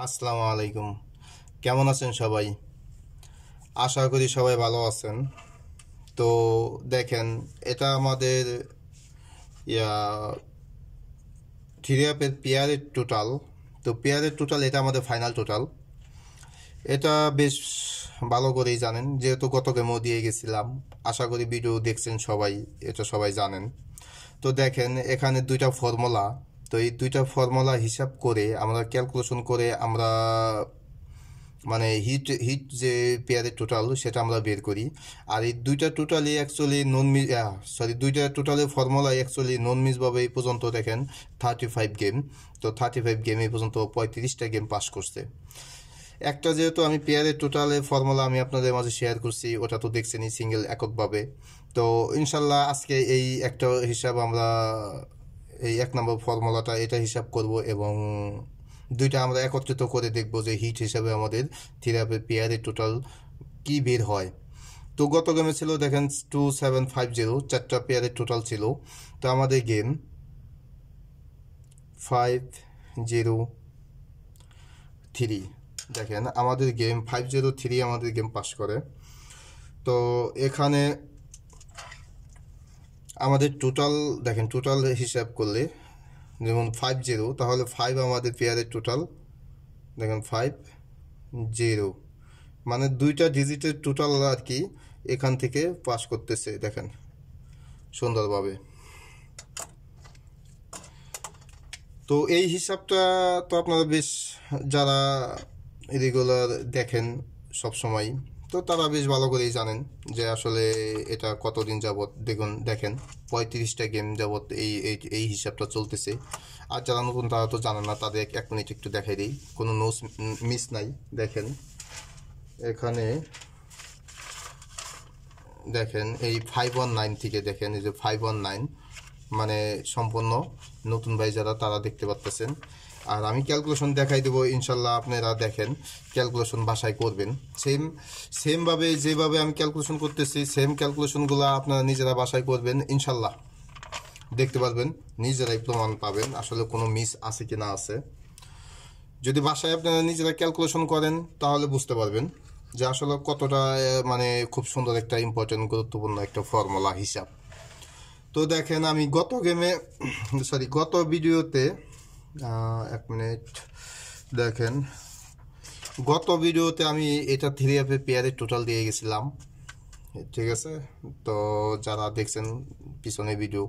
আসসালামু আলাইকুম। কেমন আছেন সবাই? আশা করি সবাই ভালো আছেন। তো দেখেন, এটা আমাদের ইয়া থ্রি অ্যাপের পেয়ারের টোটাল। তো পেয়ারের টোটাল এটা আমাদের ফাইনাল টোটাল। এটা বেশ ভালো করেই জানেন, যেহেতু গত গেমও দিয়ে গেছিলাম। আশা করি ভিডিও দেখছেন সবাই, এটা সবাই জানেন। তো দেখেন এখানে দুইটা ফর্মুলা। তো এই দুইটা ফর্মুলা হিসাব করে আমরা ক্যালকুলেশন করে আমরা মানে হিট হিট যে পেয়ারের টোটাল সেটা আমরা বের করি। আর এই দুইটা টোটালি অ্যাকচুয়ালি নন মিস, দুইটা টোটালের ফর্মুলা অ্যাকচুয়ালি নন মিসভাবে এই পর্যন্ত দেখেন 35 গেম। তো 35 গেম এই পর্যন্ত 35টা গেম পাস করছে। একটা যেহেতু আমি পেয়ারের টোটালের ফর্মুলা আমি আপনাদের মাঝে শেয়ার করছি, ওটা তো দেখছেনই সিঙ্গেল এককভাবে। তো ইনশাল্লাহ আজকে এই একটা হিসাব আমরা এই 1 নম্বর ফর্মুলাটা এটা হিসাব করব, এবং দুইটা আমরা একত্রিত করে দেখব যে হিট হিসাবে আমাদের থিরাপের পেয়ারের টোটাল কি বের হয়। তো গত গেমে ছিল দেখেন 2750, 4টা পেয়ারের টোটাল ছিল। তো আমাদের গেম 503, দেখেন আমাদের গেম 503 আমাদের গেম পাস করে। তো এখানে আমাদের টোটাল দেখেন, টোটাল হিসাব করলে যেমন 50, তাহলে 5 আমাদের পেয়ারের টোটাল। দেখেন 50, মানে দুইটা ডিজিটের টোটাল আর কি এখান থেকে পাস করতেছে দেখেন সুন্দরভাবে। তো এই হিসাবটা তো আপনারা বেশ, যারা রেগুলার দেখেন সব সময়, তো তারা বেশ ভালো করেই জানেন যে আসলে এটা কতদিন যাবত দেখেন 35টা গেম যাবত এই এই এই হিসাবটা চলতেছে। আর যারা নতুন তারা তো জানেন না, তাদের 1 মিনিট একটু দেখাই দিই, কোনো নোস মিস নাই। দেখেন এখানে দেখেন এই 519 থেকে, দেখেন এই যে 519 মানে সম্পূর্ণ নতুন ভাই যারা তারা দেখতে পাচ্ছেন। আর আমি ক্যালকুলেশন দেখাই দেবো, ইনশাল্লাহ আপনারা দেখেন ক্যালকুলেশন বাসায় করবেন। সেমভাবে যেভাবে আমি ক্যালকুলেশন করতেছি সেম ক্যালকুলেশনগুলো আপনারা নিজেরা বাসায় করবেন, ইনশাল্লাহ দেখতে পারবেন, নিজেরাই প্রমাণ পাবেন আসলে কোনো মিস আছে কি না আছে। যদি বাসায় আপনারা নিজেরা ক্যালকুলেশন করেন তাহলে বুঝতে পারবেন যে আসলে কতটা মানে খুব সুন্দর একটা ইম্পর্টেন্ট গুরুত্বপূর্ণ একটা ফর্মুলা হিসাব। তো দেখেন আমি গত ভিডিওতে 1 মিনিট, দেখেন গত ভিডিওতে আমি এটা থ্রি অ্যাপের পেয়ারের টোটাল দিয়ে গেছিলাম, ঠিক আছে? তো যারা দেখছেন পিছনে ভিডিও,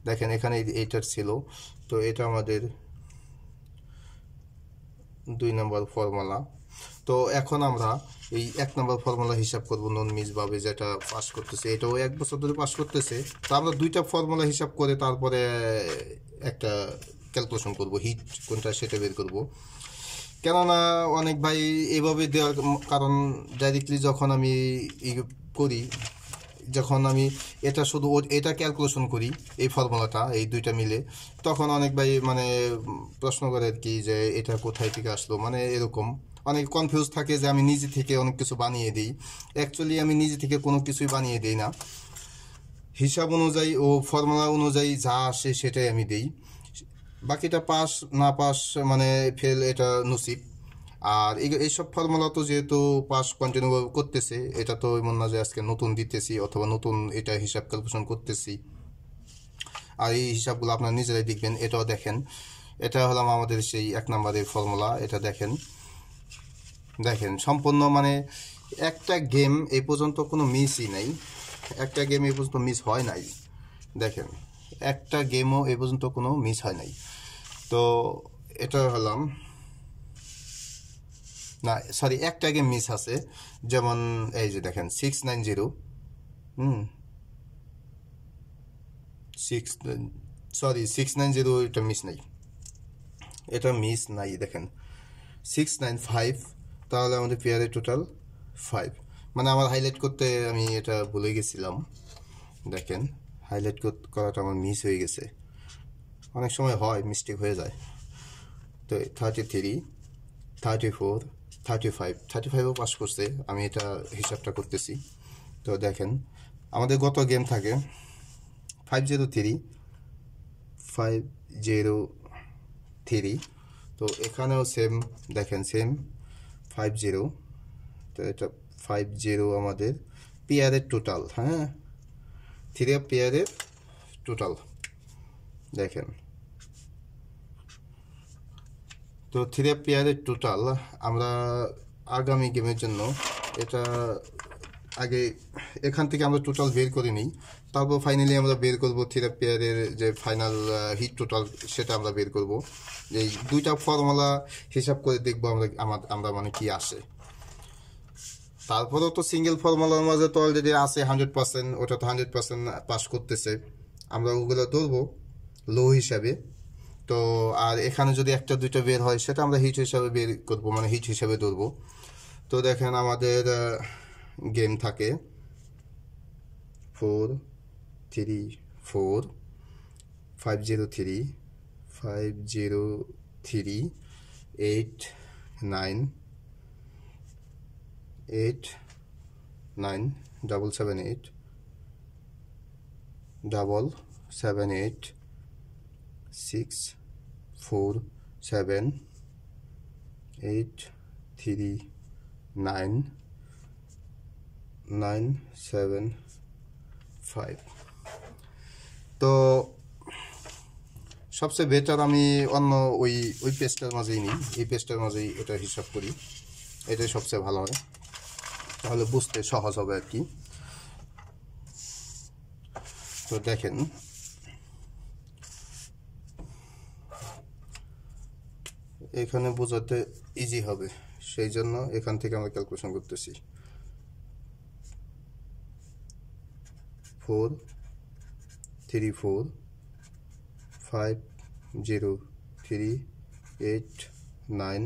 দেখেন এখানে এইটার ছিল। তো এটা আমাদের 2 নম্বর ফর্মুলা। তো এখন আমরা এই 1 নম্বর ফর্মুলা হিসাব করব নন মিসভাবে, যেটা পাস করতেছে, এটাও 1 বছর ধরে পাস করতেছে। তো আমরা দুইটা ফর্মুলা হিসাব করে তারপরে একটা ক্যালকুলেশন করব হিট কোনটা সেটা বের করব। কেননা অনেক ভাই এভাবে দেওয়ার কারণ, ডাইরেক্টলি যখন আমি করি, যখন আমি এটা শুধু এটা ক্যালকুলেশন করি এই ফর্মুলাটা এই দুইটা মিলে, তখন অনেক ভাই মানে প্রশ্ন করে আর কি যে এটা কোথায় থেকে আসলো, মানে এরকম অনেক কনফিউজ থাকে যে আমি নিজে থেকে অনেক কিছু বানিয়ে দিই। অ্যাকচুয়ালি আমি নিজে থেকে কোনো কিছুই বানিয়ে দিই না, হিসাব অনুযায়ী ও ফর্মুলা অনুযায়ী যা আসে সেটাই আমি দিই। বাকিটা পাস না পাস মানে ফেল, এটা নসিব। আর এইসব ফর্মুলা তো যেহেতু পাস কন্টিনিউ করতেছে, এটা তো এমন না যে আজকে নতুন দিতেছি অথবা নতুন এটা হিসাব ক্যালকুলেশন করতেছি। আর এই হিসাবগুলো আপনারা নিজেরাই দেখবেন। এটাও দেখেন, এটা হলাম আমাদের সেই 1 নম্বরের ফর্মুলা। এটা দেখেন, দেখেন সম্পূর্ণ মানে একটা গেম এই পর্যন্ত কোনো মিসই নাই, একটা গেম এই পর্যন্ত মিস হয় নাই। দেখেন একটা গেমও এই পর্যন্ত কোনো মিস হয় নাই। তো এটা হলাম না, সরি, একটা গেম মিস আছে, যেমন এই যে দেখেন 690, হুম 690 এটা মিস নাই, এটা মিস নাই। দেখেন 695, তাহলে আমাদের পেয়ারের টোটাল 5। মানে আমার হাইলাইট করতে আমি এটা ভুলে গেছিলাম, দেখেন হাইলাইট করাটা আমার মিস হয়ে গেছে, অনেক সময় হয় মিস্টেক হয়ে যায়। তো 33, 34, 35ও পাস করছে, আমি এটা হিসাবটা করতেছি। তো দেখেন আমাদের গত গেম থাকে 503, 503, তো এখানেও সেম দেখেন সেম 50, তো এটা 50 আমাদের পেয়ারের টোটাল, হ্যাঁ 3 পেয়ারের টোটাল দেখেন। তো 3 পেয়ারের টোটাল আমরা আগামী গেমের জন্য এটা আগে এখান থেকে আমরা টোটাল বের করে নিই, তারপর ফাইনালি আমরা বের করব 3 পেয়ারের যে ফাইনাল হিট টোটাল সেটা আমরা বের করব। এই দুইটা ফর্মুলা হিসাব করে দেখবো আমরা মানে কি আসে। তারপরেও তো সিঙ্গেল ফর্মুলার মাঝে তো অলরেডি আছে 100%, ওটা তো 100% পাস করতেছে, আমরা ওগুলো ধরবো লো হিসাবে। তো আর এখানে যদি একটা দুইটা বের হয় সেটা আমরা হিট হিসাবে বের করবো, মানে হিট হিসাবে ধরবো। তো দেখেন আমাদের গেম থাকে 4 3 4 503 503 8 9 8 9 778 778 6 4 7 8 3 9 9 7 5। তো সবচেয়ে বেটার আমি অন্য ওই পেজটার মাঝেই নিই, এই পেজটার মাঝেই এটা হিসাব করি, এটাই সবচেয়ে ভালো হয়, তাহলে বুঝতে সহজ হবে আর কি। তো দেখেন এখানে বোঝাতে ইজি হবে, সেই জন্য এখান থেকে আমরা ক্যালকুলেশন করতেছি। 4 3 4 5 0 3 8 9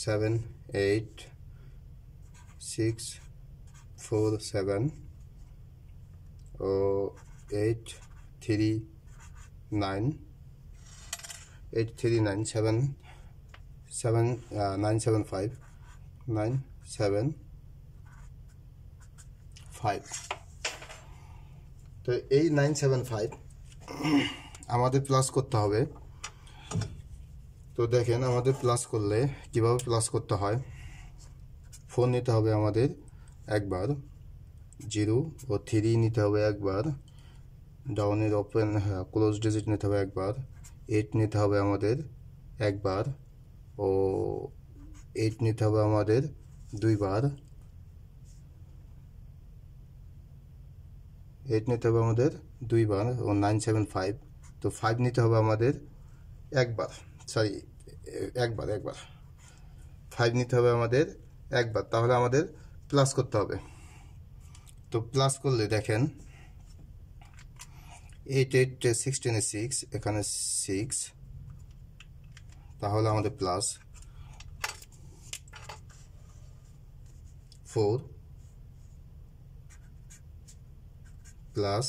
7 8 6 4 7 8 3 9 8 3 9 7 7 9 7 5 9 7 5। তো এই 975 আমাদের প্লাস করতে হবে। তো দেখেন আমাদের প্লাস করলে কিভাবে প্লাস করতে হয়, ফোন নিতে হবে আমাদের একবার, 0 ও 3 নিতে হবে একবার, ডাউনের ওপেন ক্লোজ ডিজিট নিতে হবে একবার, 8 নিতে হবে আমাদের একবার, ও 8 নিতে হবে আমাদের দুইবার, 8 নিতে হবে আমাদের দুইবার, ও 975। তো 5 নিতে হবে আমাদের একবার, সরি একবার 5 নিতে হবে আমাদের একবার, তাহলে আমাদের প্লাস করতে হবে। তো প্লাস করলে দেখেন 8 8 16 6, এখানে 6, তাহলে আমাদের প্লাস 4 প্লাস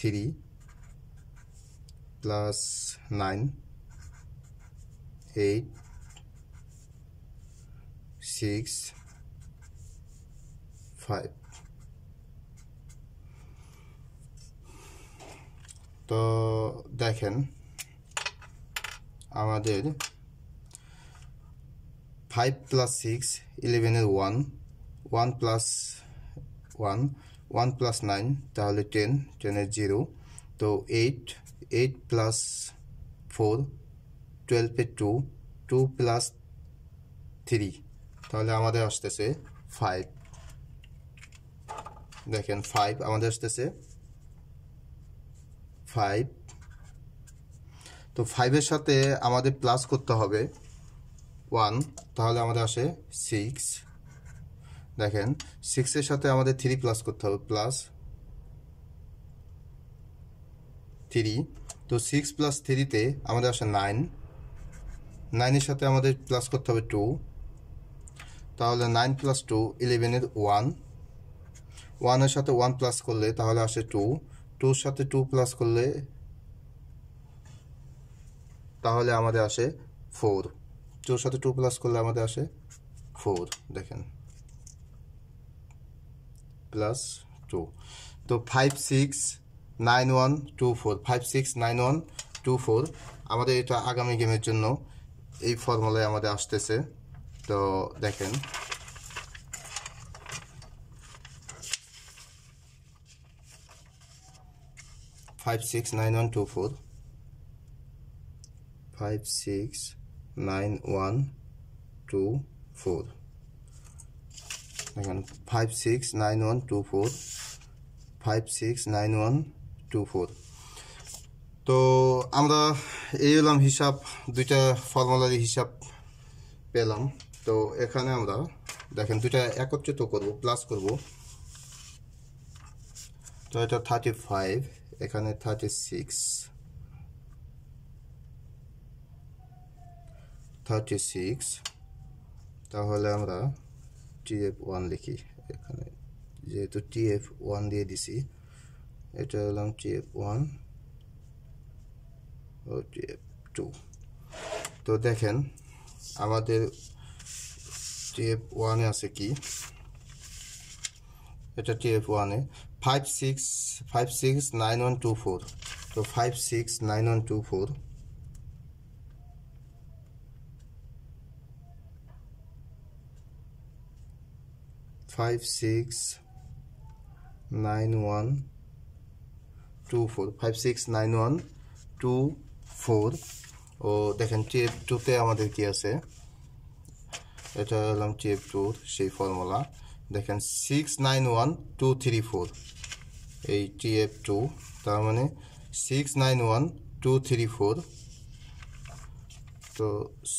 3 প্লাস 9 8 6 5। তো দেখেন আমাদের 5 প্লাস 6 11 1, 1 প্লাস 1 1 প্লাস 9, তাহলে 10 10 0। তো 8 প্লাস 4 12 2 2 প্লাস 3, তাহলে আমাদের আসতেছে 5। দেখেন 5 আমাদের আসতেছে 5। তো 5-এর সাথে আমাদের প্লাস করতে হবে 1, তাহলে আমাদের আসে 6। দেখেন 6-এর সাথে আমাদের 3 প্লাস করতে হবে, প্লাস 3। তো 6 প্লাস 3-তে আমাদের আসে 9, 9-এর সাথে আমাদের প্লাস করতে হবে 2, তাহলে 9 প্লাস 2 11-এর 1, 1-এর সাথে 1 প্লাস করলে তাহলে আসে 2, 2-র সাথে 2 প্লাস করলে তাহলে আমাদের আসে 4, 2-র সাথে 2 প্লাস করলে আমাদের আসে 4। দেখেন প্লাস 2। তো 5 6 9 1 2 4, 5 6 9 1 2 4 আমাদের এটা আগামী গেমের জন্য এই ফর্মুলায় আমাদের আসতেছে। তো দেখেন 569124 569124 দেখেন 569124 569124। তো আমরা এই হলাম হিসাব, দুইটা ফর্মুলার হিসাব পেলাম। তো এখানে আমরা দেখেন দুইটা একত্রিত করব, প্লাস করব। তো এটা 35, এখানে 36, তাহলে আমরা TF1 লিখি। এখানে যেহেতু TF1 দিয়ে দিছি, এটা হলাম TF1 ও TF2। তো দেখেন আমাদের TF1-এ আছে কি, এটা TF1-এ 569124। তো 569124 569124 ও দেখেন TF2-তে আমাদের কি আছে, এটা হলাম TF2 সেই ফর্মুলা। দেখেন 691234 এই TF2, তার মানে 691234। তো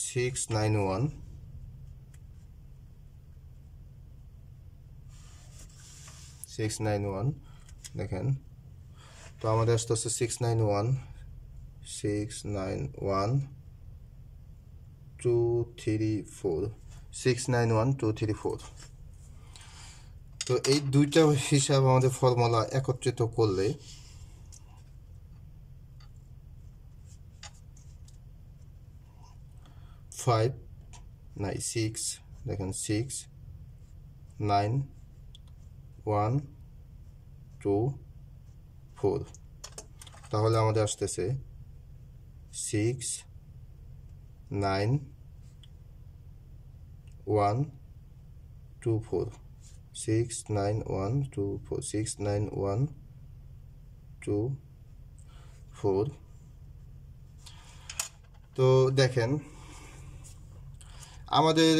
691 দেখেন, তো আমাদের আসতেছে 691 তো এই দুইটা হিসাব আমাদের ফর্মুলা একত্রিত করলে দেখেন 69124, তাহলে আমাদের আসতেছে 69124 69124। তো দেখেন আমাদের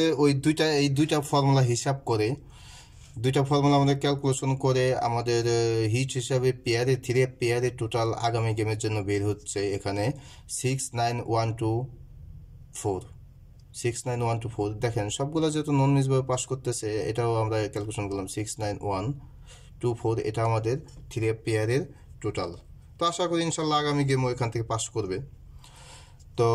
এই দুইটা ফর্মুলা হিসাব করে, দুইটা ফর্মুলা আমাদের ক্যালকুলেশন করে আমাদের হিট হিসাবে পেয়ারে 3 পেয়ারে টোটাল আগামী গেমের জন্য বের হচ্ছে এখানে 69124। দেখেন সবগুলো যেহেতু নন মিসভাবে পাস করতেছে, এটাও আমরা ক্যালকুলেশন করলাম 69124, এটা আমাদের 3 পেয়ারের টোটাল। তো আশা করি ইনশাল্লাহ আগামী গেমও এখান থেকে পাস করবে। তো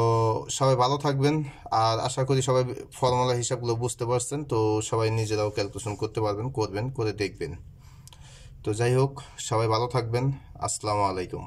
সবাই ভালো থাকবেন, আর আশা করি সবাই ফর্মুলা হিসাবগুলো বুঝতে পারছেন। তো সবাই নিজেরাও ক্যালকুলেশন করতে পারবেন, করে দেখবেন। তো যাই হোক, সবাই ভালো থাকবেন। আসসালামু আলাইকুম।